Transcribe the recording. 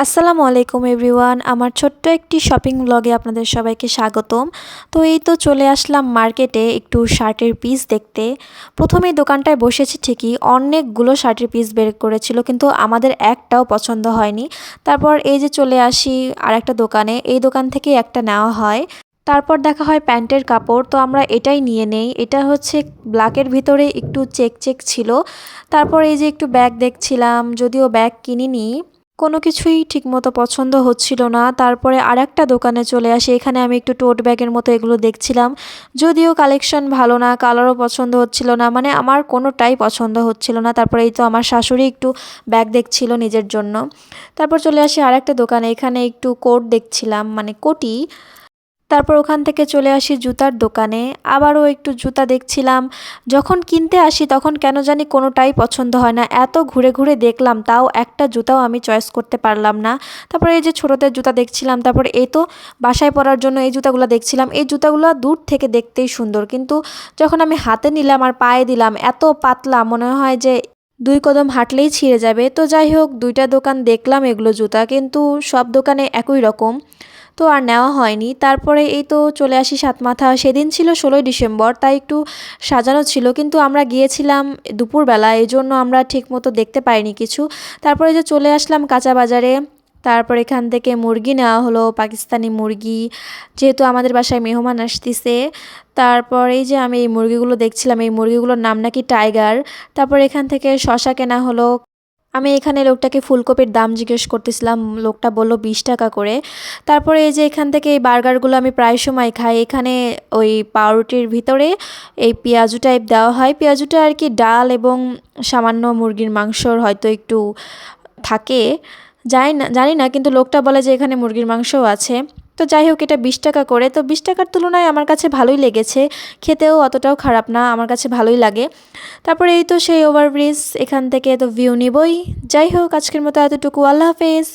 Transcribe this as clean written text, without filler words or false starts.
আসসালামু আলাইকুম এভরিওয়ান, আমার ছোট্ট একটি শপিং ব্লগে আপনাদের সবাইকে স্বাগতম। তো এই তো চলে আসলাম মার্কেটে একটু শার্টের পিস দেখতে। প্রথমেই দোকানটায় বসেছি ঠিকই, অনেকগুলো শার্টের পিস বের করেছিল, কিন্তু আমাদের একটাও পছন্দ হয়নি। তারপর এই যে চলে আসি আর একটা দোকানে, এই দোকান থেকে একটা নেওয়া হয়। তারপর দেখা হয় প্যান্টের কাপড়, তো আমরা এটাই নিয়ে নেই। এটা হচ্ছে ব্ল্যাকের ভিতরে একটু চেক চেক ছিল। তারপর এই যে একটু ব্যাগ দেখছিলাম, যদিও ব্যাগ কিনিনি, কোনো কিছুই ঠিকমতো পছন্দ হচ্ছিল না। তারপরে আরেকটা দোকানে চলে আসি, এখানে আমি একটু টোট ব্যাগের মতো এগুলো দেখছিলাম, যদিও কালেকশন ভালো না, কালারও পছন্দ হচ্ছিল না, মানে আমার কোনোটাই পছন্দ হচ্ছিল না। তারপরে এই তো আমার শাশুড়ি একটু ব্যাগ দেখছিল নিজের জন্য। তারপর চলে আসি আরেকটা দোকানে, এখানে একটু কোট দেখছিলাম, মানে কোটি। তারপর ওখান থেকে চলে আসি জুতার দোকানে, আবারও একটু জুতা দেখছিলাম। যখন কিনতে আসি তখন কেন জানি কোনোটাই পছন্দ হয় না, এত ঘুরে ঘুরে দেখলাম তাও একটা জুতাও আমি চয়েস করতে পারলাম না। তারপরে এই যে ছোটদের জুতা দেখছিলাম, তারপরে এই তো বাসায় পরার জন্য এই জুতাগুলো দেখছিলাম। এই জুতাগুলো দূর থেকে দেখতেই সুন্দর, কিন্তু যখন আমি হাতে নিলাম আর পায়ে দিলাম, এত পাতলা মনে হয় যে 2 কদম হাঁটলেই ছিঁড়ে যাবে। তো যাই হোক, 2টা দোকান দেখলাম এগুলো জুতা, কিন্তু সব দোকানে একই রকম, তো আর নেওয়া হয়নি। তারপরে এই তো চলে আসি সাতমাথা। সেদিন ছিল 16ই ডিসেম্বর, তাই একটু সাজানো ছিল, কিন্তু আমরা গিয়েছিলাম দুপুরবেলা, এই জন্য আমরা ঠিকমতো দেখতে পাইনি কিছু। তারপরে যে চলে আসলাম কাঁচা বাজারে। তারপর এখান থেকে মুরগি নেওয়া হলো, পাকিস্তানি মুরগি, যেহেতু আমাদের বাসায় মেহমান আসতিছে। তারপর এই যে আমি এই মুরগিগুলো দেখছিলাম, এই মুরগিগুলোর নাম নাকি টাইগার। তারপর এখান থেকে শসা কেনা হলো। আমি এখানে লোকটাকে ফুলকপির দাম জিজ্ঞেস করতেছিলাম, লোকটা বলল 20 টাকা করে। তারপরে এই যে এখান থেকে এই বার্গারগুলো আমি প্রায় সময় খাই, এখানে ওই পাউরুটির ভিতরে এই পেঁয়াজু টাইপ দেওয়া হয়, পেঁয়াজুটা আর কি ডাল এবং সামান্য মুরগির মাংসর হয়তো একটু থাকে, জানি না, কিন্তু লোকটা বলে যে এখানে মুরগির মাংসও আছে। তো যাই হোক, এটা 20 টাকা করে, তো 20 টাকার তুলনায় আমার কাছে ভালোই লেগেছে, খেতেও অতটাও খারাপ না, আমার কাছে ভালোই লাগে। তারপরে এই তো সেই ওভারব্রিজ, এখান থেকে তো ভিউ নিবই। যাই হোক, আজকের মতো এতটুকু, আল্লাহ হাফেজ।